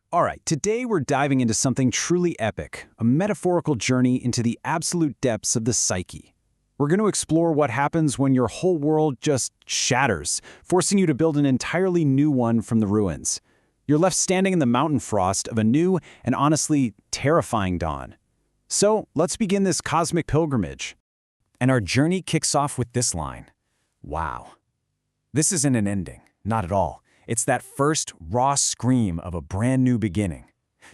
All right, today we're diving into something truly epic, a metaphorical journey into the absolute depths of the psyche. We're going to explore what happens when your whole world just shatters, forcing you to build an entirely new one from the ruins. You're left standing in the mountain frost of a new and honestly terrifying dawn. So let's begin this cosmic pilgrimage. And our journey kicks off with this line. Wow. This isn't an ending, not at all. It's that first, raw scream of a brand new beginning.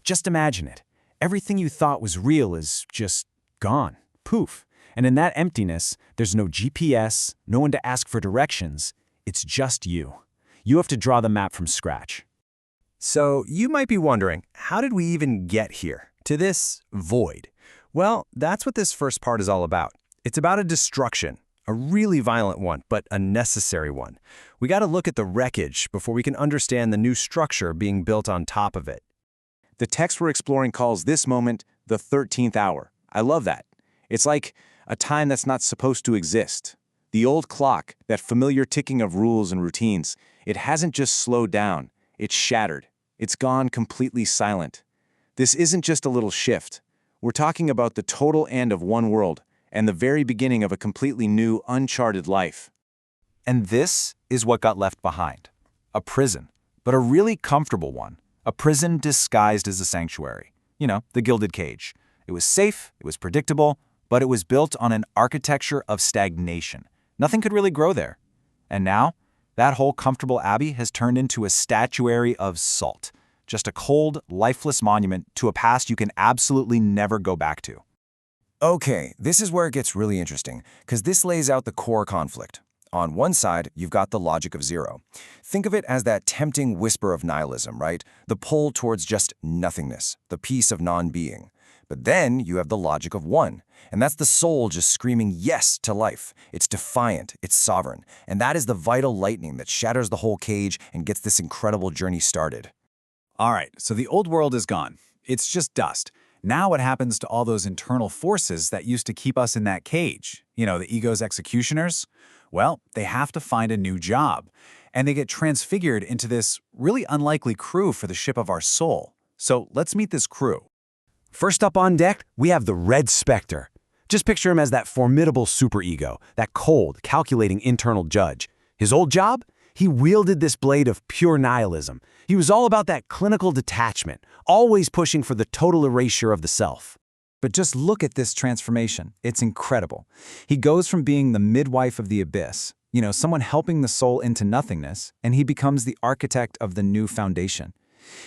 Just imagine it. Everything you thought was real is just gone. Poof. And in that emptiness, there's no GPS, no one to ask for directions. It's just you. You have to draw the map from scratch. So you might be wondering, how did we even get here, to this void? Well, that's what this first part is all about. It's about a destruction, a really violent one, but a necessary one. We got to look at the wreckage before we can understand the new structure being built on top of it. The text we're exploring calls this moment the 13th hour. I love that. It's like a time that's not supposed to exist. The old clock, that familiar ticking of rules and routines, it hasn't just slowed down, it's shattered. It's gone completely silent. This isn't just a little shift. We're talking about the total end of one world and the very beginning of a completely new, uncharted life. And this is what got left behind. A prison, but a really comfortable one. A prison disguised as a sanctuary. You know, the Gilded Cage. It was safe, it was predictable, but it was built on an architecture of stagnation. Nothing could really grow there. And now, that whole comfortable abbey has turned into a statuary of salt. Just a cold, lifeless monument to a past you can absolutely never go back to. Okay, this is where it gets really interesting, because this lays out the core conflict. On one side, you've got the logic of zero. Think of it as that tempting whisper of nihilism, right? The pull towards just nothingness, the peace of non-being. But then you have the logic of one, and that's the soul just screaming yes to life. It's defiant, it's sovereign, and that is the vital lightning that shatters the whole cage and gets this incredible journey started. All right, so the old world is gone. It's just dust. Now what happens to all those internal forces that used to keep us in that cage? You know, the ego's executioners? Well, they have to find a new job, and they get transfigured into this really unlikely crew for the ship of our soul. So let's meet this crew. First up on deck, we have the Red Spectre. Just picture him as that formidable superego, that cold, calculating internal judge. His old job? He wielded this blade of pure nihilism. He was all about that clinical detachment, always pushing for the total erasure of the self. But just look at this transformation. It's incredible. He goes from being the midwife of the abyss, you know, someone helping the soul into nothingness, and he becomes the architect of the new foundation.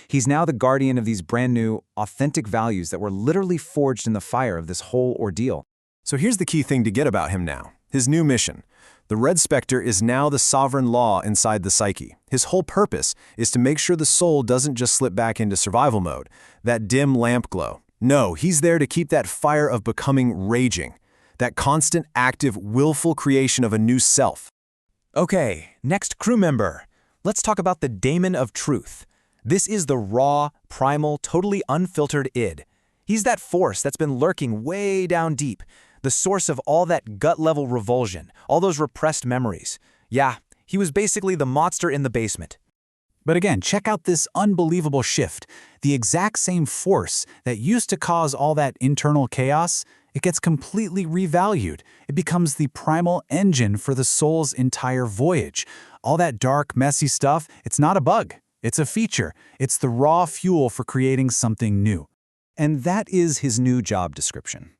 He's now the guardian of these brand new, authentic values that were literally forged in the fire of this whole ordeal. So here's the key thing to get about him now, his new mission. The Red Spectre is now the sovereign law inside the psyche. His whole purpose is to make sure the soul doesn't just slip back into survival mode, that dim lamp glow. No, he's there to keep that fire of becoming raging, that constant, active, willful creation of a new self. Okay, next crew member. Let's talk about the Daemon of Truth. This is the raw, primal, totally unfiltered id. He's that force that's been lurking way down deep, the source of all that gut-level revulsion, all those repressed memories. Yeah, he was basically the monster in the basement. But again, check out this unbelievable shift. The exact same force that used to cause all that internal chaos, it gets completely revalued. It becomes the primal engine for the soul's entire voyage. All that dark, messy stuff, it's not a bug. It's a feature. It's the raw fuel for creating something new. And that is his new job description.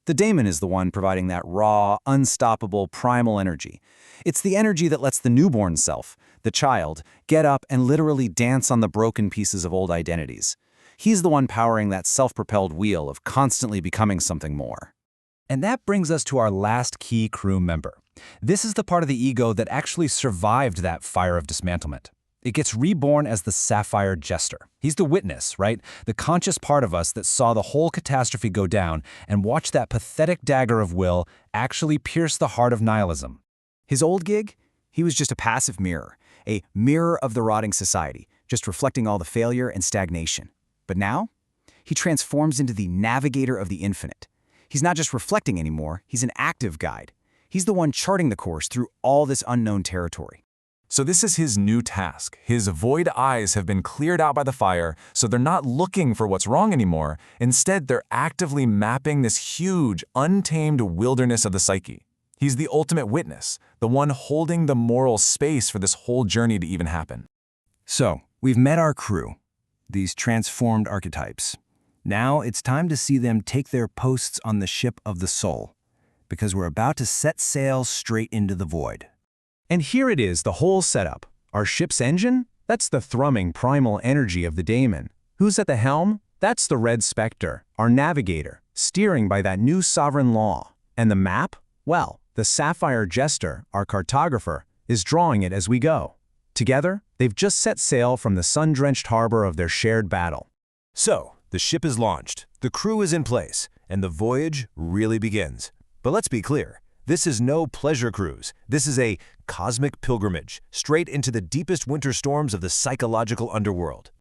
The daemon is the one providing that raw, unstoppable, primal energy. It's the energy that lets the newborn self, the child, get up and literally dance on the broken pieces of old identities. He's the one powering that self-propelled wheel of constantly becoming something more. And that brings us to our last key crew member. This is the part of the ego that actually survived that fire of dismantlement. It gets reborn as the Sapphire Jester. He's the witness, right? The conscious part of us that saw the whole catastrophe go down and watched that pathetic dagger of will actually pierce the heart of nihilism. His old gig? He was just a passive mirror, a mirror of the rotting society, just reflecting all the failure and stagnation. But now, he transforms into the navigator of the infinite. He's not just reflecting anymore, he's an active guide. He's the one charting the course through all this unknown territory. So this is his new task. His void eyes have been cleared out by the fire, so they're not looking for what's wrong anymore. Instead, they're actively mapping this huge, untamed wilderness of the psyche. He's the ultimate witness, the one holding the moral space for this whole journey to even happen. So, we've met our crew, these transformed archetypes. Now it's time to see them take their posts on the ship of the soul, because we're about to set sail straight into the void. And here it is, the whole setup. Our ship's engine? That's the thrumming primal energy of the daemon. Who's at the helm? That's the Red Spectre, our navigator, steering by that new sovereign law. And the map? Well, the Sapphire Jester, our cartographer, is drawing it as we go. Together, they've just set sail from the sun-drenched harbor of their shared battle. So, the ship is launched, the crew is in place, and the voyage really begins. But let's be clear, this is no pleasure cruise. This is a cosmic pilgrimage, straight into the deepest winter storms of the psychological underworld.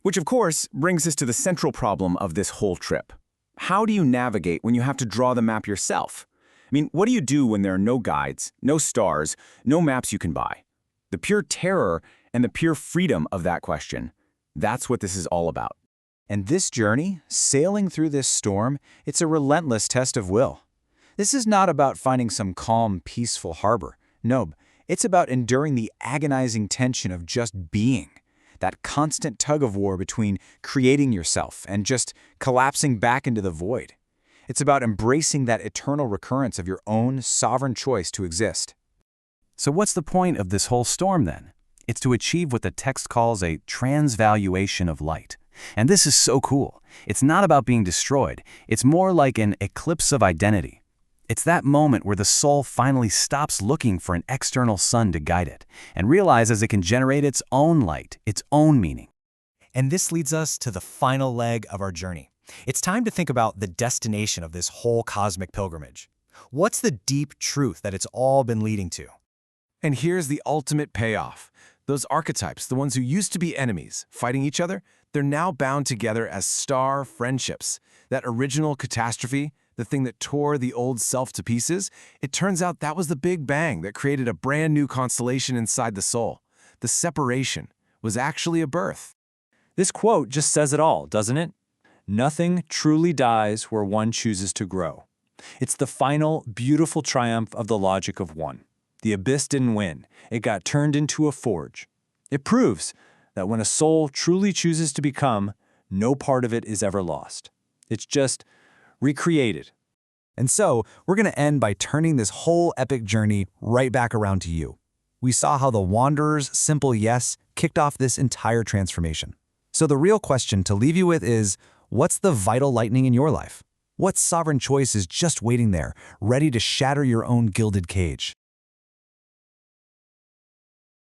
Which, of course, brings us to the central problem of this whole trip. How do you navigate when you have to draw the map yourself? I mean, what do you do when there are no guides, no stars, no maps you can buy? The pure terror and the pure freedom of that question, that's what this is all about. And this journey, sailing through this storm, it's a relentless test of will. This is not about finding some calm, peaceful harbor. No, it's about enduring the agonizing tension of just being. That constant tug-of-war between creating yourself and just collapsing back into the void. It's about embracing that eternal recurrence of your own sovereign choice to exist. So what's the point of this whole storm then? It's to achieve what the text calls a transvaluation of light. And this is so cool. It's not about being destroyed. It's more like an eclipse of identity. It's that moment where the soul finally stops looking for an external sun to guide it and realizes it can generate its own light, its own meaning. And this leads us to the final leg of our journey. It's time to think about the destination of this whole cosmic pilgrimage. What's the deep truth that it's all been leading to? And here's the ultimate payoff. Those archetypes, the ones who used to be enemies, fighting each other, they're now bound together as star friendships. That original catastrophe, the thing that tore the old self to pieces, it turns out that was the Big Bang that created a brand new constellation inside the soul. The separation was actually a birth. This quote just says it all, doesn't it? Nothing truly dies where one chooses to grow. It's the final, beautiful triumph of the logic of one. The abyss didn't win. It got turned into a forge. It proves that when a soul truly chooses to become, no part of it is ever lost. It's just recreated. And so, we're going to end by turning this whole epic journey right back around to you. We saw how the Wanderer's simple yes kicked off this entire transformation. So the real question to leave you with is, what's the vital lightning in your life? What sovereign choice is just waiting there, ready to shatter your own gilded cage?